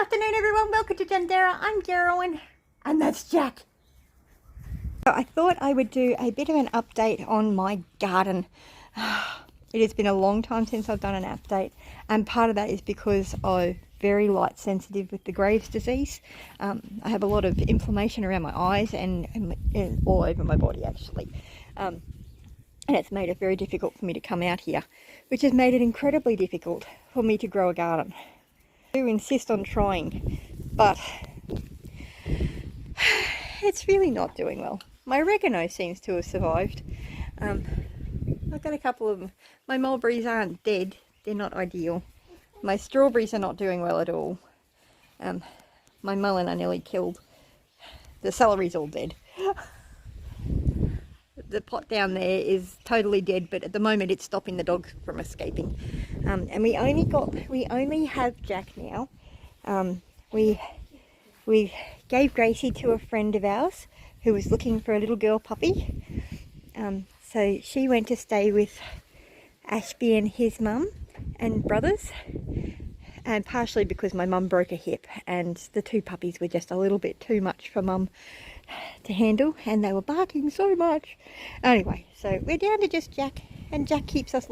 Afternoon everyone, welcome to Jandera. I'm Geraldine and that's Jack. So I thought I would do a bit of an update on my garden. It has been a long time since I've done an update, and part of that is because I'm very light sensitive with the Graves' disease. I have a lot of inflammation around my eyes and all over my body actually. And it's made it very difficult for me to come out here, which has made it incredibly difficult for me to grow a garden. I do insist on trying, but it's really not doing well. My oregano seems to have survived. I've got a couple of them. My mulberries aren't dead, they're not ideal. My strawberries are not doing well at all. My mullein are nearly killed. The celery's all dead. The pot down there is totally dead, but at the moment it's stopping the dogs from escaping. And we only have Jack now. We gave Gracie to a friend of ours who was looking for a little girl puppy. So she went to stay with Ashby and his mum and brothers, and partially because my mum broke a hip and the two puppies were just a little bit too much for mum to handle, and they were barking so much. Anyway, so we're down to just Jack, and Jack keeps us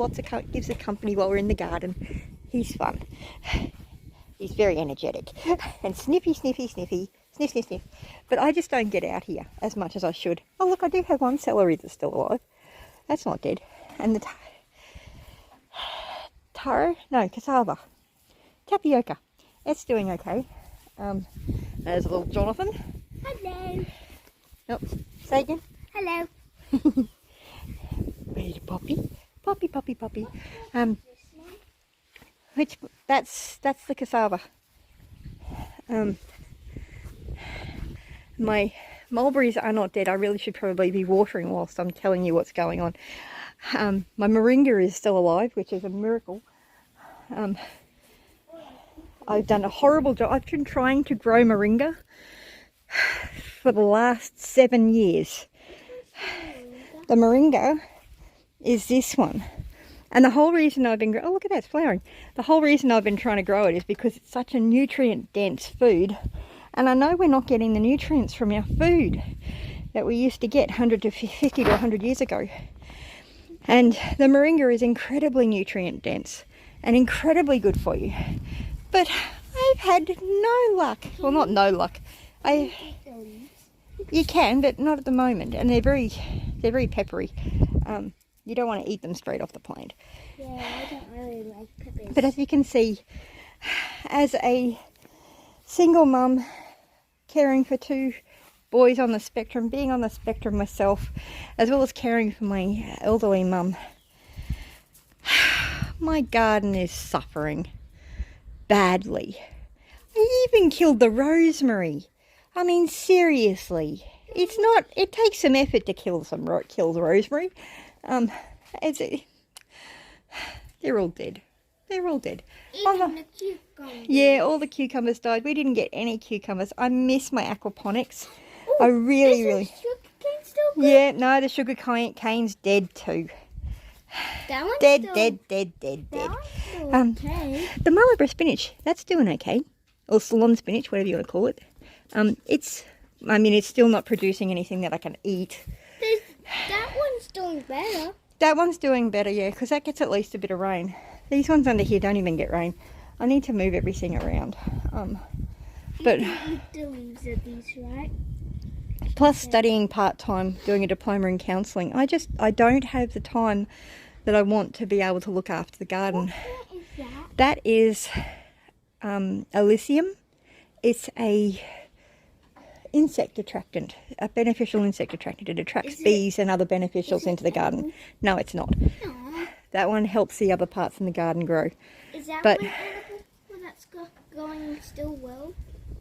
gives us company while we're in the garden. He's fun. He's very energetic and sniffy, sniffy, sniffy, sniff, sniff, sniff. But I just don't get out here as much as I should. Oh look, I do have one celery that's still alive. That's not dead. And the cassava, tapioca, it's doing okay. There's a little Jonathan. Hello. Nope. Say again. Hello. Where's the puppy? Puppy. That's the cassava. My mulberries are not dead. I really should probably be watering whilst I'm telling you what's going on. My moringa is still alive, which is a miracle. I've done a horrible job. I've been trying to grow moringa for the last 7 years. The moringa is this one. And the whole reason I've been, oh look at that, it's flowering. The whole reason I've been trying to grow it is because it's such a nutrient dense food. And I know we're not getting the nutrients from our food that we used to get 50 to 100 years ago. And the moringa is incredibly nutrient dense and incredibly good for you. But I've had no luck. Well, not no luck. You can, but not at the moment. And they're very peppery. You don't want to eat them straight off the plant. Yeah, I don't really like peppers. But as you can see, as a single mum caring for two boys on the spectrum, being on the spectrum myself, as well as caring for my elderly mum, my garden is suffering badly. I even killed the rosemary. I mean, seriously, it takes some effort to kill the rosemary. They're all dead. They're all dead. Even the cucumbers. Yeah, all the cucumbers died. We didn't get any cucumbers. I miss my aquaponics. Ooh, I really. Is the sugar cane still good? Yeah, no, the sugar cane's dead too. That one's Dead. That one's still okay. The Marlborough spinach, that's doing okay. Or Ceylon spinach, whatever you want to call it. It's still not producing anything that I can eat. That one's doing better. That one's doing better, yeah, because that gets at least a bit of rain. These ones under here don't even get rain. I need to move everything around. But You can eat the leaves of these, right? plus studying part-time, doing a diploma in counselling, I don't have the time that I want to be able to look after the garden. What is that? That is Elysium. It's a insect attractant, a beneficial insect attractant. It attracts bees and other beneficials into the garden. No, it's not. Aw. That one helps the other parts in the garden grow. Is that But- one edible? Well, that's going still well.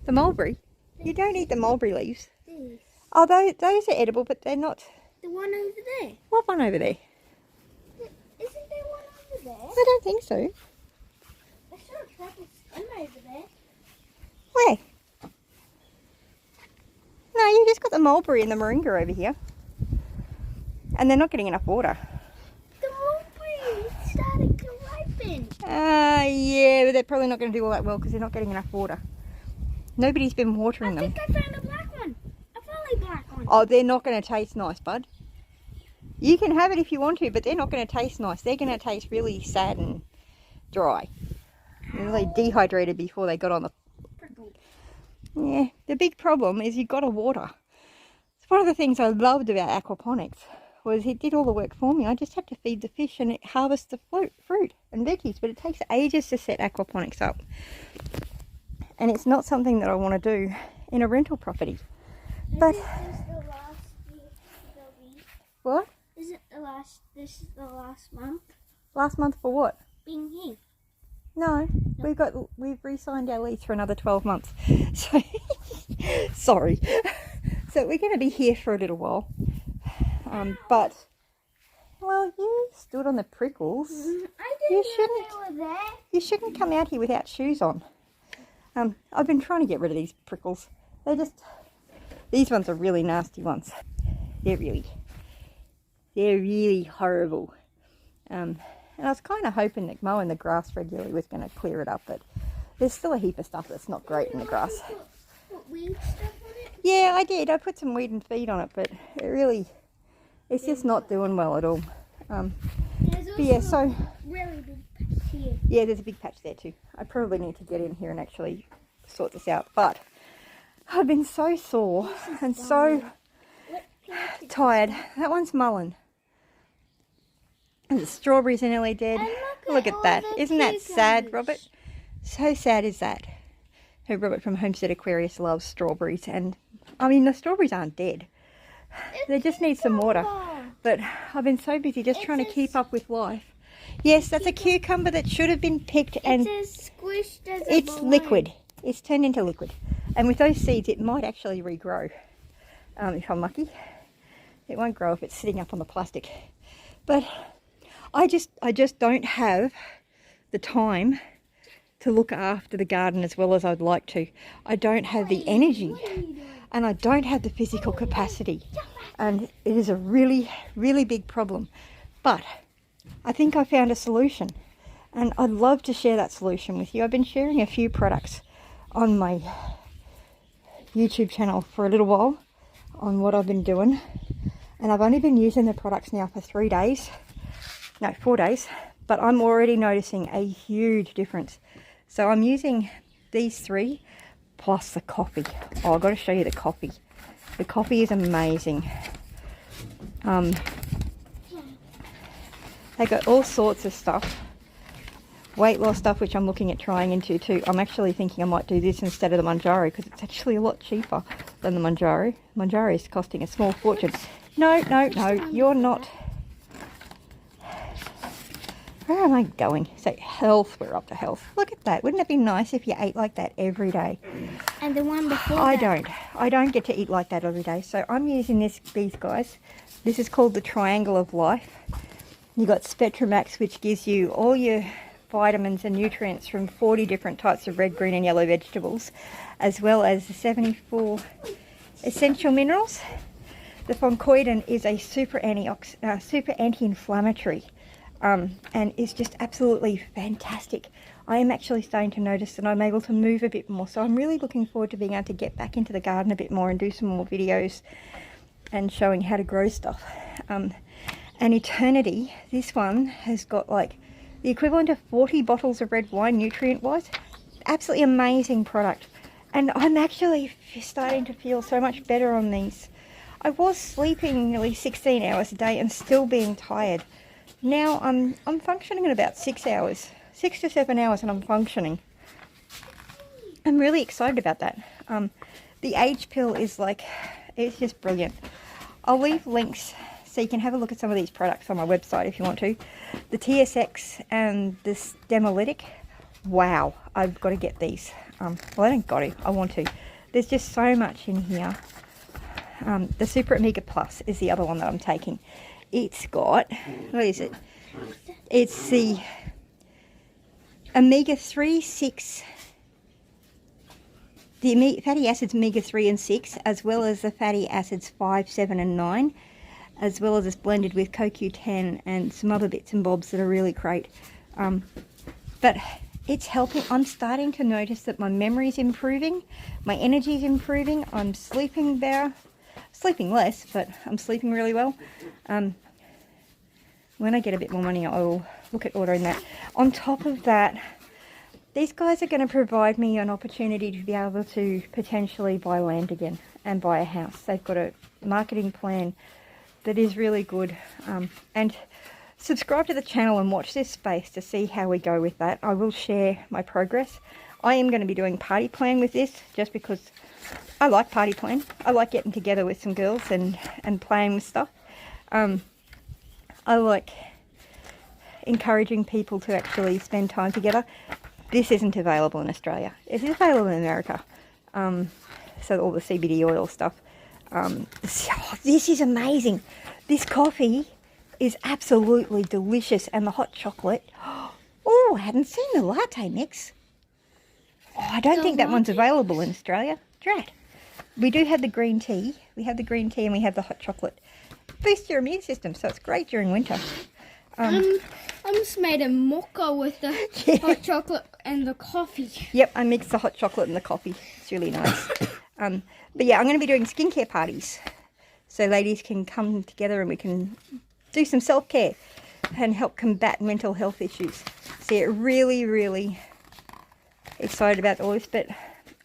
The mulberry, you don't eat the mulberry leaves. These. Oh, those are edible, but they're not. The one over there. What one over there? Isn't there one over there? I don't think so. I saw a purple stem over there. Where? No, you just got the mulberry and the moringa over here. And they're not getting enough water. The mulberry is starting to ripen. Yeah, but they're probably not going to do all that well because they're not getting enough water. Nobody's been I watering them. think I found a black one. A fully black one. Oh, they're not going to taste nice, bud. You can have it if you want to, but they're not going to taste nice. They're going to taste really sad and dry. Really dehydrated before they got on the... Prickle. Yeah, the big problem is you've got to water. It's one of the things I loved about aquaponics was it did all the work for me. I just had to feed the fish and it harvests the fruit and veggies, but it takes ages to set aquaponics up. And it's not something that I want to do in a rental property. But This is the last week. what? Is it the last? This is the last month Last month for what? being here. No, we've re-signed our lease for another 12 months. So sorry. So we're going to be here for a little while. But well, you stood on the prickles. I You didn't shouldn't. know they were there. You shouldn't come out here without shoes on. I've been trying to get rid of these prickles. These ones are really nasty ones. They're really horrible. And I was kind of hoping that mowing the grass regularly was going to clear it up, but there's still a heap of stuff that's not great in the grass. Put weed stuff on it. Yeah, I did. I put some weed and feed on it, but it's just not doing well at all. There's But yeah, also so a really big patch here. yeah, there's a big patch there too. I probably need to get in here and actually sort this out. But I've been so sore and so What plant is tired. That one's mullen. And the strawberries are nearly dead. And Look at all that. the Isn't that sad, cucumbers. Robert? So sad is that. Who Robert from Homestead Aquarius loves strawberries. And I mean, the strawberries aren't dead. They just need some water. But I've been so busy just trying to keep up with life. Yes, that's a cucumber that should have been picked, and It's as squished as a it's balloon. liquid. It's turned into liquid. And with those seeds, it might actually regrow. If I'm lucky. It won't grow if it's sitting up on the plastic. But I just don't have the time to look after the garden as well as I'd like to. I don't have the energy, and I don't have the physical capacity. And it is a really, really big problem. But I think I found a solution, and I'd love to share that solution with you. I've been sharing a few products on my YouTube channel for a little while on what I've been doing, and I've only been using the products now for 4 days, but I'm already noticing a huge difference. So I'm using these 3 plus the coffee. Oh, I've got to show you the coffee. The coffee is amazing. They got all sorts of stuff. Weight loss stuff, which I'm looking at trying into too. I'm actually thinking I might do this instead of the Manjaro because it's actually a lot cheaper than the Manjaro. Manjaro is costing a small fortune. No, you're not. Where am I going? So health, we're up to health. Look at that. Wouldn't it be nice if you ate like that every day? And the one before I that. don't get to eat like that every day. So I'm using these guys. This is called the Triangle of Life. You got Spectramax, which gives you all your vitamins and nutrients from 40 different types of red, green and yellow vegetables, as well as the 74 essential minerals. The Foncoidin is a super anti-inflammatory, and is just absolutely fantastic. I am actually starting to notice that I'm able to move a bit more, so I'm really looking forward to being able to get back into the garden a bit more and do some more videos and showing how to grow stuff. And Eternity, this one has got like the equivalent of 40 bottles of red wine nutrient wise. Absolutely amazing product, and I'm actually starting to feel so much better on these. I was sleeping nearly 16 hours a day and still being tired. Now I'm functioning at about 6 hours, 6 to 7 hours, and I'm functioning. I'm really excited about that. The age pill is like, it's just brilliant. I'll leave links so you can have a look at some of these products on my website if you want to. The TSX and this Demolytic, wow, I've got to get these. Well, I don't got to, I want to. There's just so much in here. The Super Omega Plus is the other one that I'm taking. It's got, what is it? It's the Omega-3, 6, the fatty acids Omega-3 and 6, as well as the fatty acids 5, 7 and 9, as well as it's blended with CoQ10 and some other bits and bobs that are really great. But it's helping. I'm starting to notice that my memory's improving, my energy's improving. I'm sleeping better, sleeping less, but I'm sleeping really well. When I get a bit more money, I'll look at ordering that. On top of that, these guys are going to provide me an opportunity to be able to potentially buy land again and buy a house. They've got a marketing plan that is really good. And subscribe to the channel and watch this space to see how we go with that. I will share my progress. I am going to be doing party plan with this just because I like party plan. I like getting together with some girls and playing with stuff. I like encouraging people to actually spend time together. This isn't available in Australia. It is available in America. So all the CBD oil stuff. This is amazing. This coffee is absolutely delicious, and the hot chocolate. Oh, I hadn't seen the latte mix. Oh, I don't think that one's available in Australia. Drat. We do have the green tea. We have the green tea and we have the hot chocolate. Boosts your immune system, so it's great during winter. I just made a mocha with the hot chocolate and the coffee. Yep, I mixed the hot chocolate and the coffee. It's really nice. But yeah, I'm going to be doing skincare parties. So ladies can come together and we can do some self-care and help combat mental health issues. So yeah, really, really excited about all this. But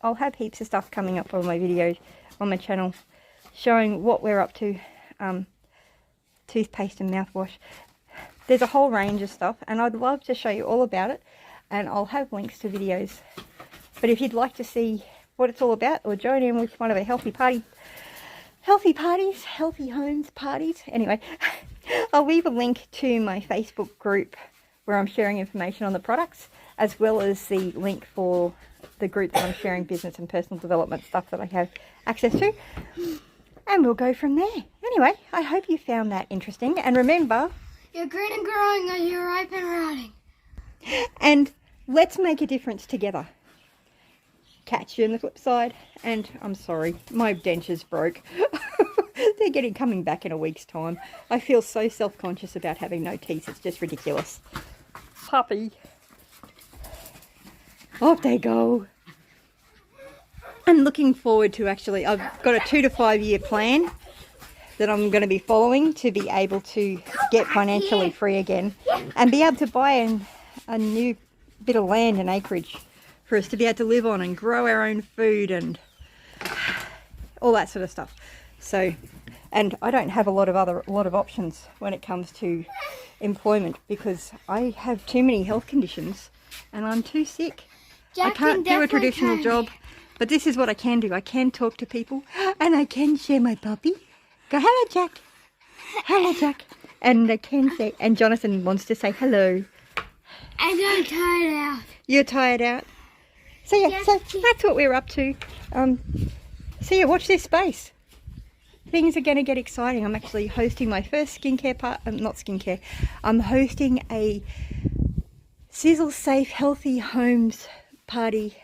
I'll have heaps of stuff coming up on my videos on my channel showing what we're up to. Toothpaste and mouthwash. There's a whole range of stuff and I'd love to show you all about it, and I'll have links to videos. But if you'd like to see what it's all about or join in with one of the healthy homes parties, anyway, I'll leave a link to my Facebook group where I'm sharing information on the products, as well as the link for the group that I'm sharing business and personal development stuff that I have access to. And we'll go from there. Anyway, I hope you found that interesting. And remember, you're green and growing and you're ripe and rotting. And let's make a difference together. Catch you on the flip side. And I'm sorry, my dentures broke. They're coming back in a week's time. I feel so self-conscious about having no teeth. It's just ridiculous. Puppy. Off they go. I'm looking forward to actually, I've got a 2 to 5 year plan that I'm going to be following to be able to get financially free again and be able to buy a new bit of land and acreage for us to be able to live on and grow our own food and all that sort of stuff. So, and I don't have a lot of options when it comes to employment because I have too many health conditions and I'm too sick. I can't do a traditional job. But this is what I can do. I can talk to people and I can share my puppy. Go, hello, Jack. Hello, Jack. And I can say, and Jonathan wants to say hello. And I'm tired out. You're tired out? So yeah, so that's what we're up to. So yeah, watch this space. Things are going to get exciting. I'm actually hosting my first skincare I'm hosting a Sizzle Safe Healthy Homes party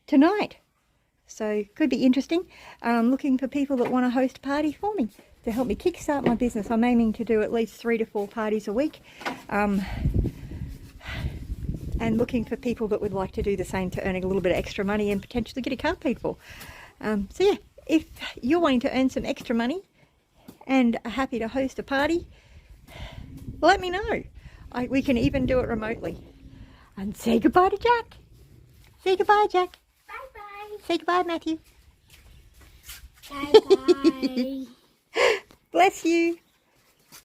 tonight. So could be interesting. I'm looking for people that want to host a party for me to help me kickstart my business. I'm aiming to do at least 3 to 4 parties a week. And looking for people that would like to do the same to earn a little bit of extra money and potentially get a car paid for. So yeah, if you're wanting to earn some extra money and are happy to host a party, let me know. We can even do it remotely. And say goodbye to Jack. Say goodbye, Jack. Bye-bye. Say goodbye, Matthew. Bye-bye. Bless you.